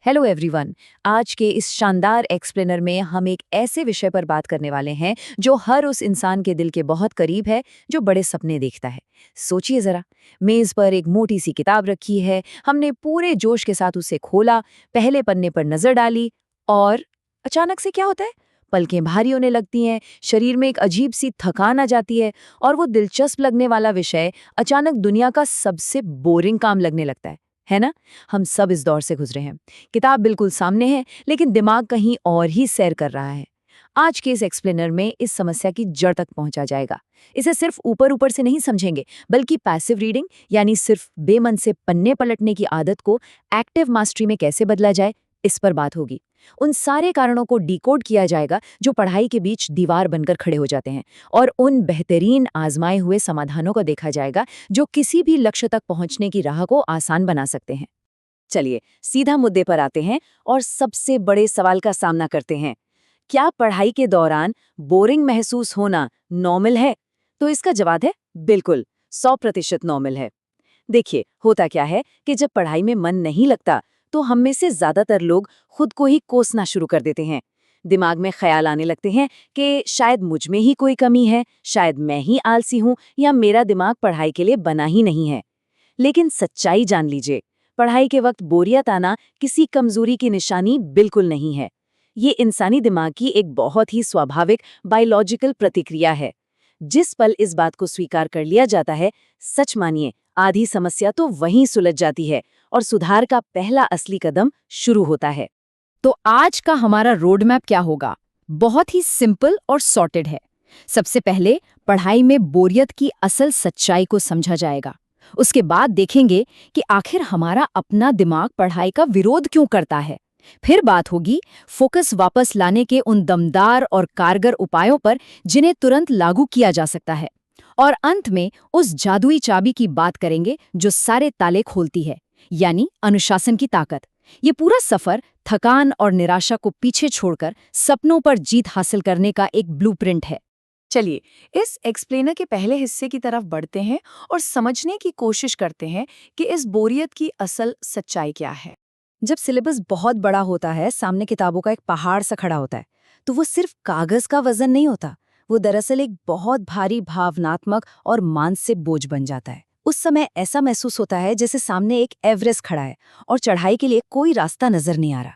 Hello everyone. आज के इस शानदार एक्सप्लेनर में हम एक ऐसे विषय पर बात करने वाले हैं जो हर उस इंसान के दिल के बहुत करीब है जो बड़े सपने देखता है। सोचिए जरा, मेज पर एक मोटी सी किताब रखी है, हमने पूरे जोश के साथ उसे खोला, पहले पन्ने पर नजर डाली और अचानक से क्या होता है? पलकें भारी होने लगती हैं, शरीर में एक अजीब सी थकान आ जाती है और वो दिलचस्प लगने वाला विषय अचानक दुनिया का सबसे बोरिंग काम लगने लगता है ना? हम सब इस दौर से गुजरे हैं। किताब बिल्कुल सामने है, लेकिन दिमाग कहीं और ही सैर कर रहा है। आज के इस एक्सप्लेनर में इस समस्या की जड़ तक पहुंचा जाएगा। इसे सिर्फ ऊपर ऊपर से नहीं समझेंगे, बल्कि पैसिव रीडिंग यानी सिर्फ बेमन से पन्ने पलटने की आदत को एक्टिव मास्टरी में कैसे बदला जाए, इस पर बात होगी। उन सारे कारणों को डिकोड किया जाएगा जो पढ़ाई के बीच दीवार बनकर खड़े हो जाते हैं, और उन बेहतरीन आजमाए हुए समाधानों को देखा जाएगा जो किसी भी लक्ष्य तक पहुंचने की राह को आसान बना सकते हैं। चलिए सीधा मुद्दे पर आते हैं और सबसे बड़े सवाल का सामना करते हैं। क्या पढ़ाई के दौरान बोरिंग महसूस होना नॉर्मल है? तो इसका जवाब है बिल्कुल, 100% नॉर्मल है। देखिए, होता क्या है कि जब पढ़ाई में मन नहीं लगता तो हम में से ज्यादातर लोग खुद को ही कोसना शुरू कर देते हैं। दिमाग में ख्याल आने लगते हैं कि शायद मुझ में ही कोई कमी है, शायद मैं ही आलसी हूं, या मेरा दिमाग पढ़ाई के लिए बना ही नहीं है। लेकिन सच्चाई जान लीजिए, पढ़ाई के वक्त बोरियत आना किसी कमजोरी की निशानी बिल्कुल नहीं है। ये इंसानी दिमाग की एक बहुत ही स्वाभाविक बायोलॉजिकल प्रतिक्रिया है। जिस पल इस बात को स्वीकार कर लिया जाता है, सच मानिए आधी समस्या तो वहीं सुलझ जाती है और सुधार का पहला असली कदम शुरू होता है। तो आज का हमारा रोड मैप क्या होगा? बहुत ही सिंपल और सॉर्टेड है। सबसे पहले पढ़ाई में बोरियत की असल सच्चाई को समझा जाएगा। उसके बाद देखेंगे कि आखिर हमारा अपना दिमाग पढ़ाई का विरोध क्यों करता है। फिर बात होगी फोकस वापस लाने के उन दमदार और कारगर उपायों पर जिन्हें तुरंत लागू किया जा सकता है। और अंत में उस जादुई चाबी की बात करेंगे जो सारे ताले खोलती है, यानी अनुशासन की ताकत। ये पूरा सफर थकान और निराशा को पीछे छोड़कर सपनों पर जीत हासिल करने का एक ब्लूप्रिंट है। चलिए इस एक्सप्लेनर के पहले हिस्से की तरफ बढ़ते हैं और समझने की कोशिश करते हैं कि इस बोरियत की असल सच्चाई क्या है। जब सिलेबस बहुत बड़ा होता है, सामने किताबों का एक पहाड़ सा खड़ा होता है, तो वो सिर्फ कागज का वजन नहीं होता, वो दरअसल एक बहुत भारी भावनात्मक और मानसिक बोझ बन जाता है। उस समय ऐसा महसूस होता है जैसे सामने एक एवरेस्ट खड़ा है और चढ़ाई के लिए कोई रास्ता नजर नहीं आ रहा।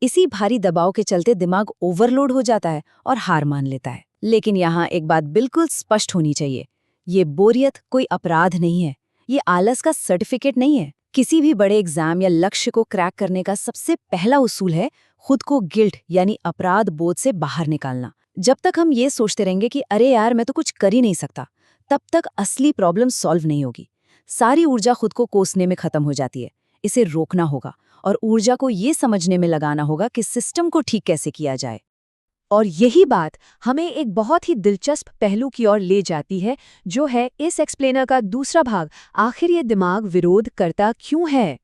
इसी भारी दबाव के चलते दिमाग ओवरलोड हो जाता है और हार मान लेता है। लेकिन यहाँ एक बात बिल्कुल स्पष्ट होनी चाहिए, ये बोरियत कोई अपराध नहीं है, ये आलस का सर्टिफिकेट नहीं है। किसी भी बड़े एग्जाम या लक्ष्य को क्रैक करने का सबसे पहला उसूल है खुद को गिल्ट यानी अपराध बोध से बाहर निकालना। जब तक हम ये सोचते रहेंगे कि अरे यार मैं तो कुछ कर ही नहीं सकता, तब तक असली प्रॉब्लम सॉल्व नहीं होगी। सारी ऊर्जा खुद को कोसने में खत्म हो जाती है। इसे रोकना होगा और ऊर्जा को ये समझने में लगाना होगा कि सिस्टम को ठीक कैसे किया जाए। और यही बात हमें एक बहुत ही दिलचस्प पहलू की ओर ले जाती है, जो है इस एक्सप्लेनर का दूसरा भाग, आखिर ये दिमाग विरोध करता क्यों है।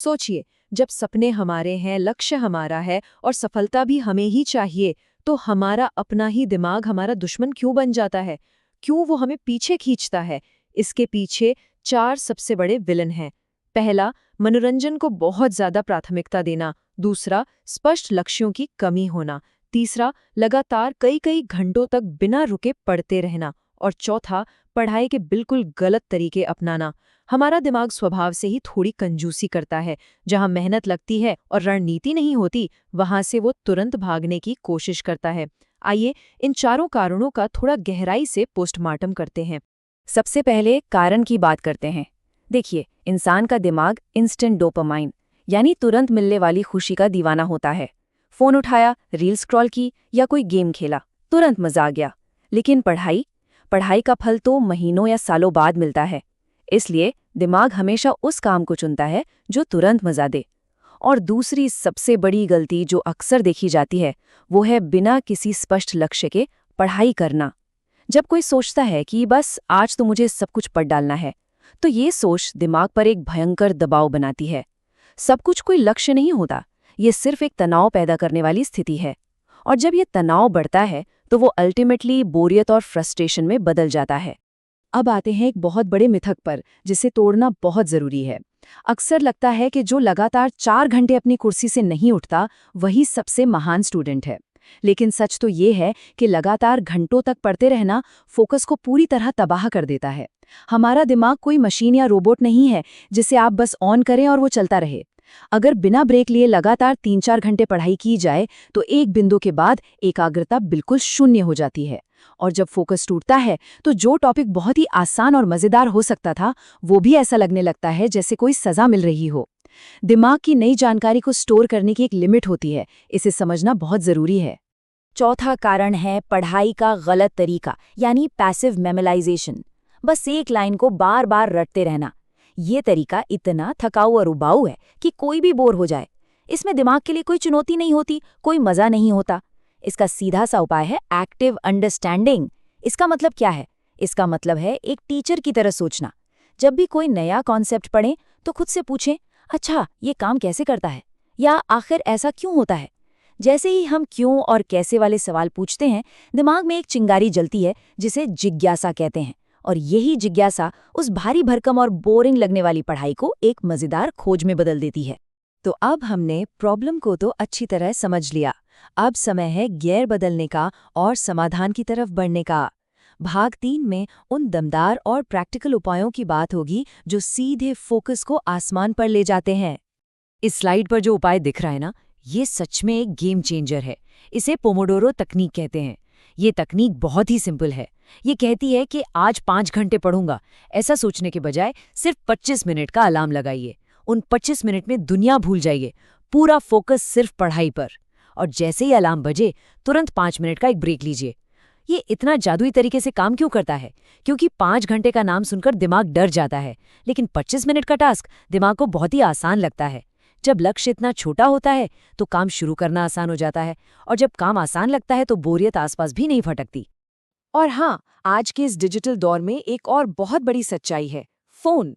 सोचिए, जब सपने हमारे हैं, लक्ष्य हमारा है और सफलता भी हमें ही चाहिए, तो हमारा अपना ही दिमाग हमारा दुश्मन क्यों बन जाता है? क्यों वो हमें पीछे खींचता है? इसके पीछे 4 सबसे बड़े विलन हैं। पहला, मनोरंजन को बहुत ज्यादा प्राथमिकता देना। दूसरा, स्पष्ट लक्ष्यों की कमी होना। तीसरा, लगातार कई घंटों तक बिना रुके पढ़ते रहना। और चौथा, पढ़ाई के बिल्कुल गलत तरीके अपनाना। हमारा दिमाग स्वभाव से ही थोड़ी कंजूसी करता है। जहां मेहनत लगती है और रणनीति नहीं होती, वहां से वो तुरंत भागने की कोशिश करता है। आइए इन चारों कारणों का थोड़ा गहराई से पोस्टमार्टम करते हैं। सबसे पहले कारण की बात करते हैं। देखिए, इंसान का दिमाग इंस्टेंट डोपामाइन यानी तुरंत मिलने वाली खुशी का दीवाना होता है। फोन उठाया, रील स्क्रॉल की या कोई गेम खेला, तुरंत मजा आ गया। लेकिन पढ़ाई का फल तो महीनों या सालों बाद मिलता है। इसलिए दिमाग हमेशा उस काम को चुनता है जो तुरंत मजा दे। और दूसरी सबसे बड़ी गलती जो अक्सर देखी जाती है, वो है बिना किसी स्पष्ट लक्ष्य के पढ़ाई करना। जब कोई सोचता है कि बस आज तो मुझे सब कुछ पढ़ डालना है, तो ये सोच दिमाग पर एक भयंकर दबाव बनाती है। सब कुछ कोई लक्ष्य नहीं होता, ये सिर्फ एक तनाव पैदा करने वाली स्थिति है। और जब ये तनाव बढ़ता है तो वो अल्टीमेटली बोरियत और फ्रस्ट्रेशन में बदल जाता है। अब आते हैं एक बहुत बड़े मिथक पर, जिसे तोड़ना बहुत जरूरी है। अक्सर लगता है कि जो लगातार 4 घंटे अपनी कुर्सी से नहीं उठता, वही सबसे महान स्टूडेंट है। लेकिन सच तो ये है कि लगातार घंटों तक पढ़ते रहना फोकस को पूरी तरह तबाह कर देता है। हमारा दिमाग कोई मशीन या रोबोट नहीं है जिसे आप बस ऑन करें और वो चलता रहे। अगर बिना ब्रेक लिए लगातार 3-4 घंटे पढ़ाई की जाए तो एक बिंदु के बाद एकाग्रता बिल्कुल शून्य हो जाती है। और जब फोकस टूटता है तो जो टॉपिक बहुत ही आसान और मजेदार हो सकता था, वो भी ऐसा लगने लगता है जैसे कोई सजा मिल रही हो। दिमाग की नई जानकारी को स्टोर करने की एक लिमिट होती है, इसे समझना बहुत जरूरी है। चौथा कारण है पढ़ाई का गलत तरीका, यानी पैसिव मेमोराइजेशन। बस एक लाइन को बार बार रटते रहना। ये तरीका इतना थकाऊ और उबाऊ है कि कोई भी बोर हो जाए। इसमें दिमाग के लिए कोई चुनौती नहीं होती, कोई मजा नहीं होता। इसका सीधा सा उपाय है एक्टिव अंडरस्टैंडिंग। इसका मतलब क्या है? इसका मतलब है एक टीचर की तरह सोचना। जब भी कोई नया कॉन्सेप्ट पढ़ें तो खुद से पूछें, अच्छा ये काम कैसे करता है, या आखिर ऐसा क्यों होता है। जैसे ही हम क्यों और कैसे वाले सवाल पूछते हैं, दिमाग में एक चिंगारी जलती है जिसे जिज्ञासा कहते हैं। और यही जिज्ञासा उस भारी भरकम और बोरिंग लगने वाली पढ़ाई को एक मजेदार खोज में बदल देती है। तो अब हमने प्रॉब्लम को तो अच्छी तरह समझ लिया। अब समय है गियर बदलने का और समाधान की तरफ बढ़ने का। भाग 3 में उन दमदार और प्रैक्टिकल उपायों की बात होगी जो सीधे फोकस को आसमान पर ले जाते हैं। इस स्लाइड पर जो उपाय दिख रहा है ना, ये सच में एक गेम चेंजर है। इसे पोमोडोरो तकनीक कहते हैं। ये तकनीक बहुत ही सिंपल है। ये कहती है कि आज 5 घंटे पढ़ूंगा, ऐसा सोचने के बजाय सिर्फ 25 मिनट का अलार्म लगाइए। उन 25 मिनट में दुनिया भूल जाइए, पूरा फोकस सिर्फ पढ़ाई पर। और जैसे ही अलार्म बजे, तुरंत 5 मिनट का एक ब्रेक लीजिए। ये इतना जादुई तरीके से काम क्यों करता है? क्योंकि 5 घंटे का नाम सुनकर दिमाग डर जाता है, लेकिन 25 मिनट का टास्क दिमाग को बहुत ही आसान लगता है। जब लक्ष्य इतना छोटा होता है तो काम शुरू करना आसान हो जाता है, और जब काम आसान लगता है तो बोरियत आसपास भी नहीं फटकती। और हाँ, आज के इस डिजिटल दौर में एक और बहुत बड़ी सच्चाई है, फोन।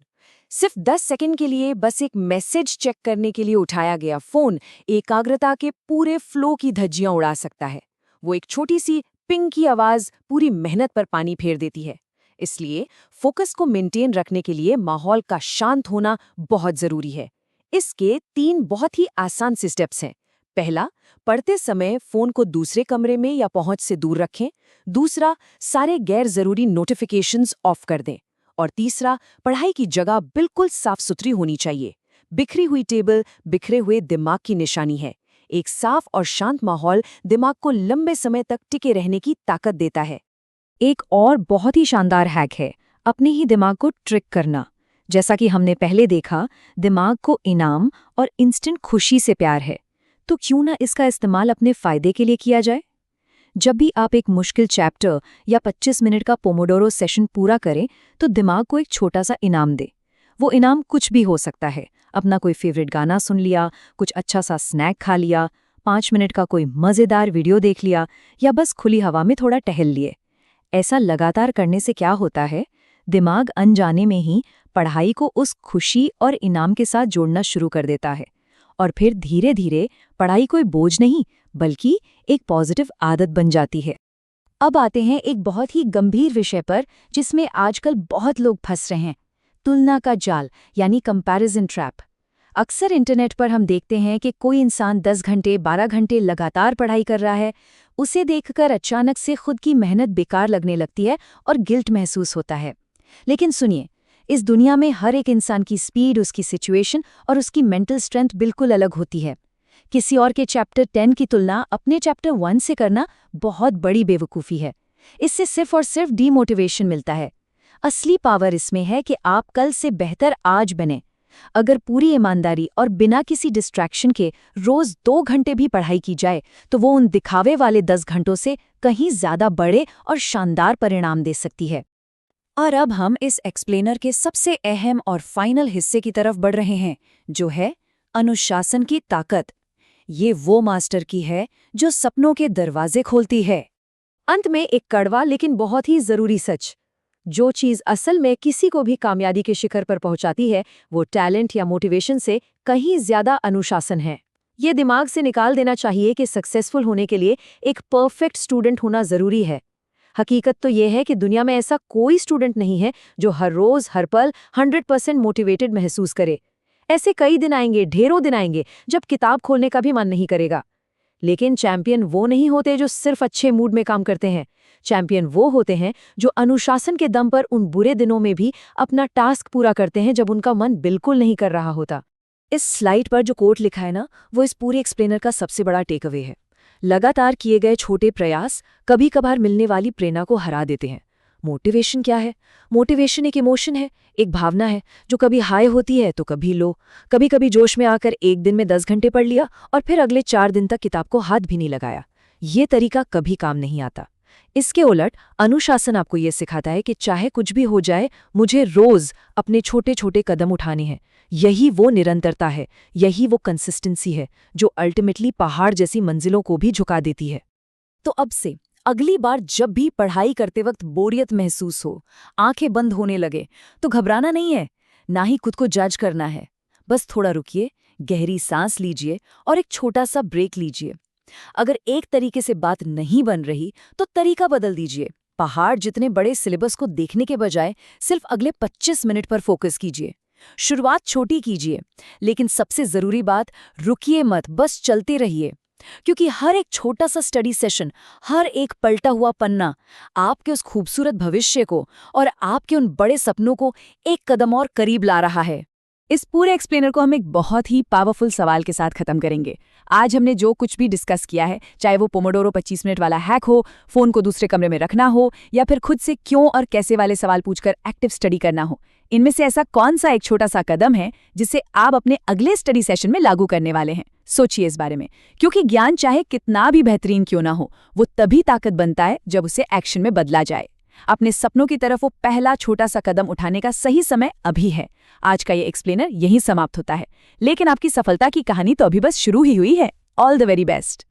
सिर्फ 10 सेकंड के लिए बस एक मैसेज चेक करने के लिए उठाया गया फोन एकाग्रता के पूरे फ्लो की धज्जियां उड़ा सकता है। वो एक छोटी सी पिंग की आवाज पूरी मेहनत पर पानी फेर देती है। इसलिए फोकस को मेंटेन रखने के लिए माहौल का शांत होना बहुत जरूरी है। इसके 3 बहुत ही आसान से स्टेप्स हैं। पहला, पढ़ते समय फोन को दूसरे कमरे में या पहुंच से दूर रखें। दूसरा, सारे गैर जरूरी नोटिफिकेशंस ऑफ कर दें। और तीसरा, पढ़ाई की जगह बिल्कुल साफ सुथरी होनी चाहिए। बिखरी हुई टेबल बिखरे हुए दिमाग की निशानी है। एक साफ और शांत माहौल दिमाग को लंबे समय तक टिके रहने की ताकत देता है। एक और बहुत ही शानदार हैक है अपने ही दिमाग को ट्रिक करना। जैसा कि हमने पहले देखा, दिमाग को इनाम और इंस्टेंट खुशी से प्यार है, तो क्यों ना इसका इस्तेमाल अपने फायदे के लिए किया जाए। जब भी आप एक मुश्किल चैप्टर या 25 मिनट का पोमोडोरो सेशन पूरा करें तो दिमाग को एक छोटा सा इनाम दे। वो इनाम कुछ भी हो सकता है, अपना कोई फेवरेट गाना सुन लिया, कुछ अच्छा सा स्नैक खा लिया, 5 मिनट का कोई मज़ेदार वीडियो देख लिया, या बस खुली हवा में थोड़ा टहल लिए। ऐसा लगातार करने से क्या होता है, दिमाग अनजाने में ही पढ़ाई को उस खुशी और इनाम के साथ जोड़ना शुरू कर देता है, और फिर धीरे धीरे पढ़ाई कोई बोझ नहीं बल्कि एक पॉजिटिव आदत बन जाती है। अब आते हैं एक बहुत ही गंभीर विषय पर जिसमें आजकल बहुत लोग फंस रहे हैं, तुलना का जाल, यानी कंपैरिजन ट्रैप। अक्सर इंटरनेट पर हम देखते हैं कि कोई इंसान 10 घंटे 12 घंटे लगातार पढ़ाई कर रहा है। उसे देखकर अचानक से खुद की मेहनत बेकार लगने लगती है और गिल्ट महसूस होता है। लेकिन सुनिए, इस दुनिया में हर एक इंसान की स्पीड, उसकी सिचुएशन और उसकी मेंटल स्ट्रेंथ बिल्कुल अलग होती है। किसी और के चैप्टर 10 की तुलना अपने चैप्टर 1 से करना बहुत बड़ी बेवकूफ़ी है। इससे सिर्फ और सिर्फ डीमोटिवेशन मिलता है। असली पावर इसमें है कि आप कल से बेहतर आज बने। अगर पूरी ईमानदारी और बिना किसी डिस्ट्रैक्शन के रोज 2 घंटे भी पढ़ाई की जाए तो वो उन दिखावे वाले 10 घंटों से कहीं ज्यादा बड़े और शानदार परिणाम दे सकती है। और अब हम इस एक्सप्लेनर के सबसे अहम और फाइनल हिस्से की तरफ बढ़ रहे हैं, जो है अनुशासन की ताकत। ये वो मास्टर की है जो सपनों के दरवाजे खोलती है। अंत में एक कड़वा लेकिन बहुत ही जरूरी सच, जो चीज असल में किसी को भी कामयाबी के शिखर पर पहुंचाती है, वो टैलेंट या मोटिवेशन से कहीं ज्यादा अनुशासन है। ये दिमाग से निकाल देना चाहिए कि सक्सेसफुल होने के लिए एक परफेक्ट स्टूडेंट होना जरूरी है। हकीकत तो ये है कि दुनिया में ऐसा कोई स्टूडेंट नहीं है जो हर रोज हर पल 100% मोटिवेटेड महसूस करे। ऐसे कई दिन आएंगे, ढेरों दिन आएंगे, जब किताब खोलने का भी मन नहीं करेगा। लेकिन चैंपियन वो नहीं होते जो सिर्फ अच्छे मूड में काम करते हैं। चैंपियन वो होते हैं जो अनुशासन के दम पर उन बुरे दिनों में भी अपना टास्क पूरा करते हैं जब उनका मन बिल्कुल नहीं कर रहा होता। इस स्लाइड पर जो कोट लिखा है ना, वो इस पूरे एक्सप्लेनर का सबसे बड़ा टेक अवे है। लगातार किए गए छोटे प्रयास कभी कभार मिलने वाली प्रेरणा को हरा देते हैं। मोटिवेशन क्या है? मोटिवेशन एक इमोशन है, एक भावना है जो कभी हाई होती है तो कभी लो। कभी कभी जोश में आकर एक दिन में 10 घंटे पढ़ लिया और फिर अगले 4 दिन तक किताब को हाथ भी नहीं लगाया। ये तरीका कभी काम नहीं आता। इसके उलट अनुशासन आपको ये सिखाता है कि चाहे कुछ भी हो जाए, मुझे रोज अपने छोटे छोटे कदम उठाने हैं। यही वो निरंतरता है, यही वो कंसिस्टेंसी है जो अल्टीमेटली पहाड़ जैसी मंजिलों को भी झुका देती है। तो अब से अगली बार जब भी पढ़ाई करते वक्त बोरियत महसूस हो, आंखें बंद होने लगे, तो घबराना नहीं है, ना ही खुद को जज करना है। बस थोड़ा रुकिए, गहरी सांस लीजिए और एक छोटा सा ब्रेक लीजिए। अगर एक तरीके से बात नहीं बन रही तो तरीका बदल दीजिए। पहाड़ जितने बड़े सिलेबस को देखने के बजाय सिर्फ अगले 25 मिनट पर फोकस कीजिए। शुरुआत छोटी कीजिए, लेकिन सबसे जरूरी बात, रुकिए मत, बस चलते रहिए। क्योंकि हर एक छोटा सा स्टडी सेशन, हर एक पलटा हुआ पन्ना आपके उस खूबसूरत भविष्य को और आपके उन बड़े सपनों को एक कदम और करीब ला रहा है। इस पूरे एक्सप्लेनर को हम एक बहुत ही पावरफुल सवाल के साथ खत्म करेंगे। आज हमने जो कुछ भी डिस्कस किया है, चाहे वो पोमोडोरो 25 मिनट वाला हैक हो, फोन को दूसरे कमरे में रखना हो, या फिर खुद से क्यों और कैसे वाले सवाल पूछकर एक्टिव स्टडी करना हो, इनमें से ऐसा कौन सा एक छोटा सा कदम है जिसे आप अपने अगले स्टडी सेशन में लागू करने वाले हैं? सोचिए इस बारे में, क्योंकि ज्ञान चाहे कितना भी बेहतरीन क्यों ना हो, वो तभी ताकत बनता है जब उसे एक्शन में बदला जाए। अपने सपनों की तरफ वो पहला छोटा सा कदम उठाने का सही समय अभी है। आज का ये एक्सप्लेनर यहीं समाप्त होता है, लेकिन आपकी सफलता की कहानी तो अभी बस शुरू ही हुई है। All the very best.